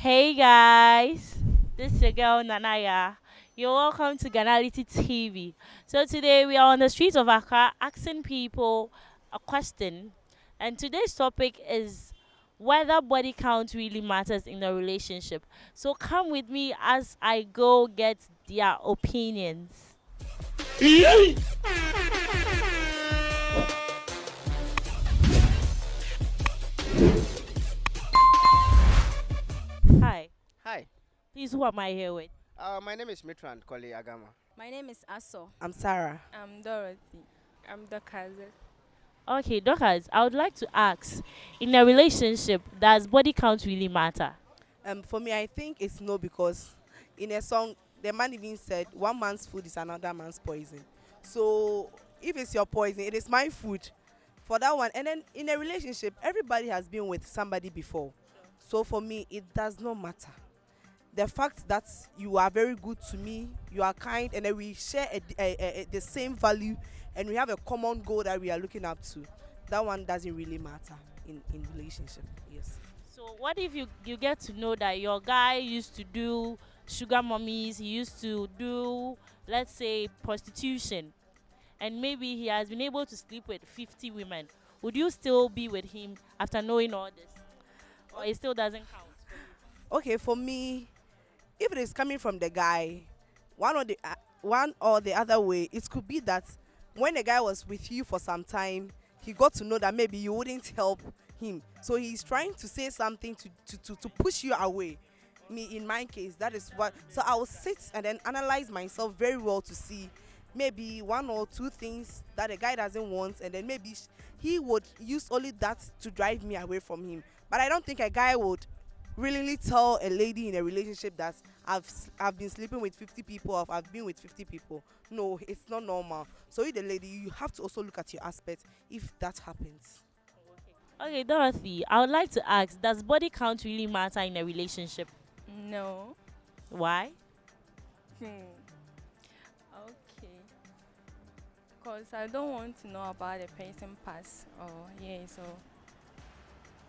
Hey guys, this is your girl Nanaya. You're welcome to Ghanality TV. So today we are on the streets of Accra asking people a question, and today's topic is whether body count really matters in a relationship. So come with me as I go get their opinions. Hi, Hi, please, who am I here with? my name is Mitran Koli Agama. My name is Aso. I'm Sarah. I'm Dorothy. I'm the cousin. Okay, Dorcas, I would like to ask, in a relationship, does body count really matter? For me, I think it's no because in a song, the man even said one man's food is another man's poison. So if it's your poison, it is my food for that one. And then in a relationship, everybody has been with somebody before. So for me, it does not matter. The fact that you are very good to me, you are kind, and then we share the same value, and we have a common goal that we are looking up to. That one doesn't really matter in relationship. Yes. So what if you get to know that your guy used to do sugar mummies, he used to do, let's say, prostitution, and maybe he has been able to sleep with 50 women. Would you still be with him after knowing all this? Or it still doesn't count? Okay, for me, if it is coming from the guy, one or the other way, it could be that when the guy was with you for some time, he got to know that maybe you wouldn't help him, so he's trying to say something to push you away. Me, in my case, that is what. So I will sit and then analyze myself very well to see maybe one or two things that the guy doesn't want, and then maybe he would use only that to drive me away from him. But I don't think a guy would willingly tell a lady in a relationship that I've been sleeping with 50 people, or I've been with 50 people. No, it's not normal. So with the lady, you have to also look at your aspect if that happens. Okay, Dorothy, I would like to ask, does body count really matter in a relationship? No. Why? Hmm. Okay. Because I don't want to know about the person past. So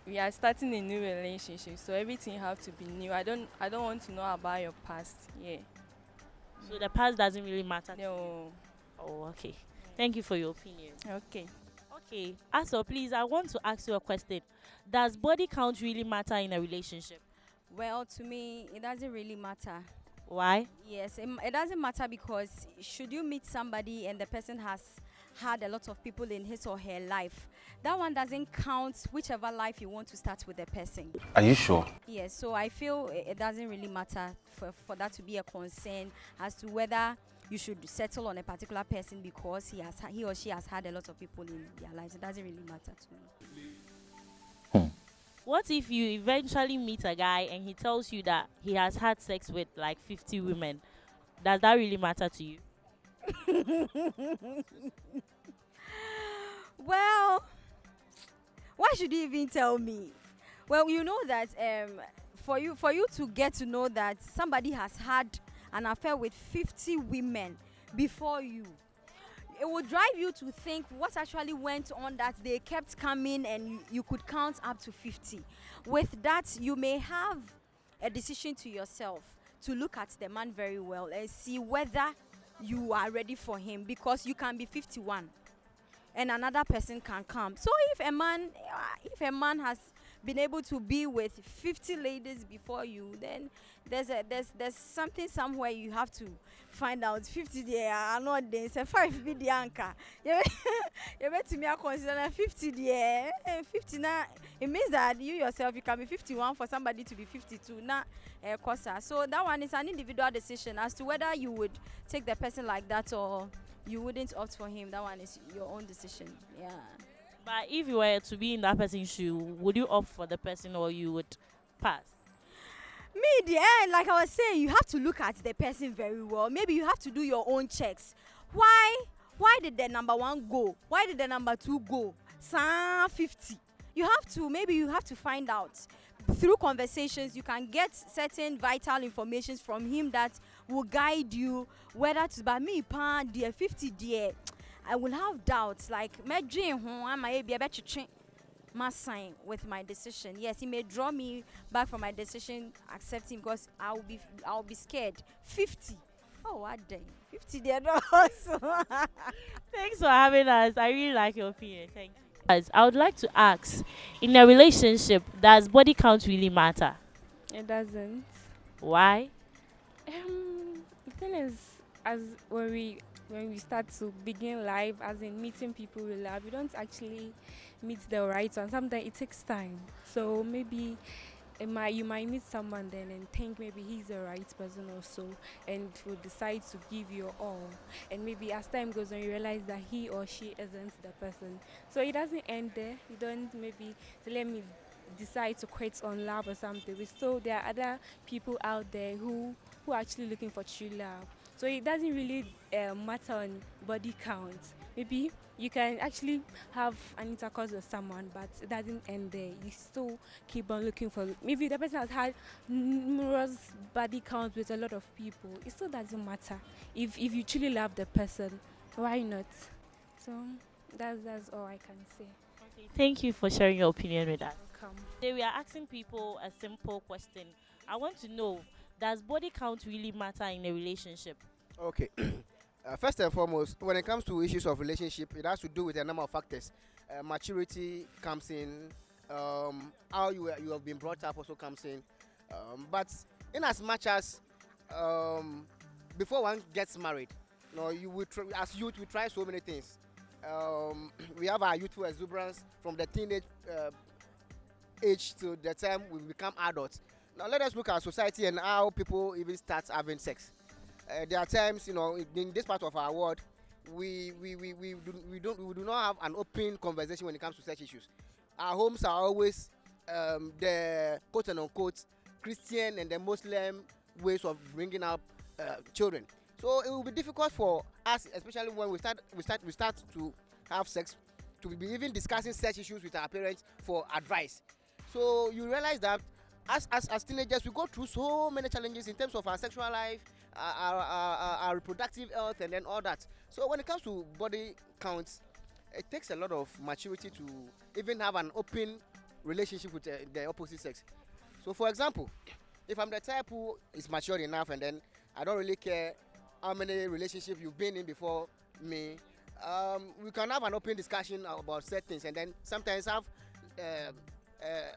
we are starting a new relationship, so everything have to be new. I don't want to know about your past. Yeah. So the past doesn't really matter to you? No. Oh, okay. Thank you for your opinion. Okay. Okay, Aso, please, I want to ask you a question. Does body count really matter in a relationship? Well, to me, it doesn't really matter. Why? Yes, it doesn't matter because should you meet somebody and the person has had a lot of people in his or her life, that one doesn't count whichever life you want to start with the person. Are you sure? Yes, so I feel it doesn't really matter for that to be a concern as to whether you should settle on a particular person because he or she has had a lot of people in their lives. It doesn't really matter to me. What if you eventually meet a guy and he tells you that he has had sex with like 50 women? Does that really matter to you? Well, why should you even tell me? Well, you know that for you to get to know that somebody has had an affair with 50 women before you, it would drive you to think what actually went on that they kept coming and you could count up to 50. With that, you may have a decision to yourself to look at the man very well and see whether you are ready for him, because you can be 51 and another person can come. So if a man has been able to be with 50 ladies before you, then there's something somewhere you have to find out. 50 there are not there, say 5 be the anchor. You bet to me I consider 50 there. 50 now, it means that you yourself you can be 51 for somebody to be 52 now. So that one is an individual decision as to whether you would take the person like that or you wouldn't opt for him. That one is your own decision. Yeah. But if you were to be in that person's shoe, would you opt for the person or you would pass? Me, like I was saying, you have to look at the person very well. Maybe you have to do your own checks. Why did the number one go? Why did the number two go? 50. Maybe you have to find out. Through conversations, you can get certain vital information from him that will guide you whether to buy me pan dear 50 dear. I will have doubts like my dream I might be a better must sign with my decision. Yes, he may draw me back from my decision, accepting because I'll be scared. 50. Oh, what dang. 50 they're not also. Thanks for having us. I really like your opinion. Thank you. Guys, I would like to ask, in a relationship, does body count really matter? It doesn't. Why? The thing is, as when we start to begin life, as in meeting people we love, we don't actually meet the right one. Sometimes it takes time. So maybe you might meet someone then and think maybe he's the right person also, and will decide to give your all. And maybe as time goes on, you realize that he or she isn't the person. So it doesn't end there. You don't maybe say, let me decide to quit on love or something. We still there are other people out there who are actually looking for true love. So it doesn't really matter on body count. Maybe you can actually have an intercourse with someone, but it doesn't end there. You still keep on looking for. Maybe the person has had numerous body counts with a lot of people. It still doesn't matter. If you truly love the person, why not? So that's all I can say. Okay, thank you for sharing your opinion with us. Welcome. Today we are asking people a simple question. I want to know, does body count really matter in a relationship? Okay. First and foremost, when it comes to issues of relationship, it has to do with a number of factors. Maturity comes in. How you have been brought up also comes in. But in as much as before one gets married, you will as youth we try so many things. We have our youthful exuberance from the teenage age to the time we become adults. Now let us look at society and how people even start having sex. There are times, in this part of our world, we do not have an open conversation when it comes to such issues. Our homes are always the quote and unquote Christian and the Muslim ways of bringing up children. So it will be difficult for us, especially when we start to have sex, to be even discussing such issues with our parents for advice. So you realize that as teenagers, we go through so many challenges in terms of our sexual life, our reproductive health, and then all that. So when it comes to body counts, it takes a lot of maturity to even have an open relationship with the opposite sex. So for example, if I'm the type who is mature enough and then I don't really care how many relationships you've been in before me, we can have an open discussion about certain things and then sometimes have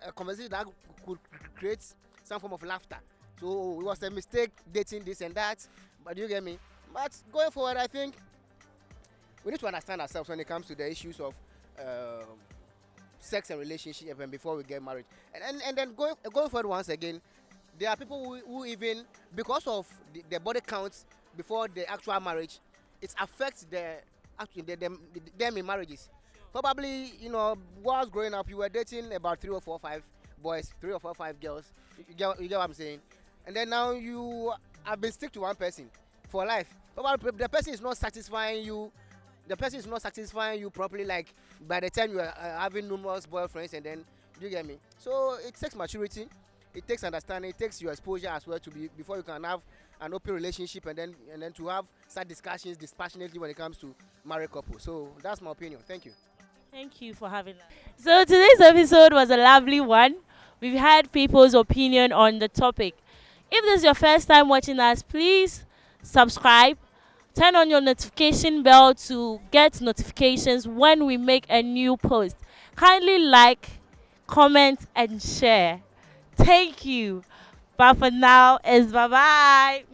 a conversation that could create some form of laughter. So it was a mistake dating this and that, but you get me. But going forward, I think we need to understand ourselves when it comes to the issues of sex and relationship and before we get married. And then going forward once again, there are people who even because of the body counts before the actual marriage, it affects them in marriages. Probably, whilst growing up, you were dating about 3 or 4 or 5 boys, 3 or 4 or 5 girls. You get what I'm saying? And then now you have been stick to one person for life. Probably the person is not satisfying you. The person is not satisfying you properly. Like by the time you are having numerous boyfriends, and then you get me. So it takes maturity, it takes understanding, it takes your exposure as well to be before you can have an open relationship, and then to have start discussions dispassionately when it comes to married couples. So that's my opinion. Thank you. Thank you for having us. So today's episode was a lovely one. We've had people's opinion on the topic. If this is your first time watching us, please subscribe. Turn on your notification bell to get notifications when we make a new post. Kindly like, comment, and share. Thank you. But for now, it's bye-bye.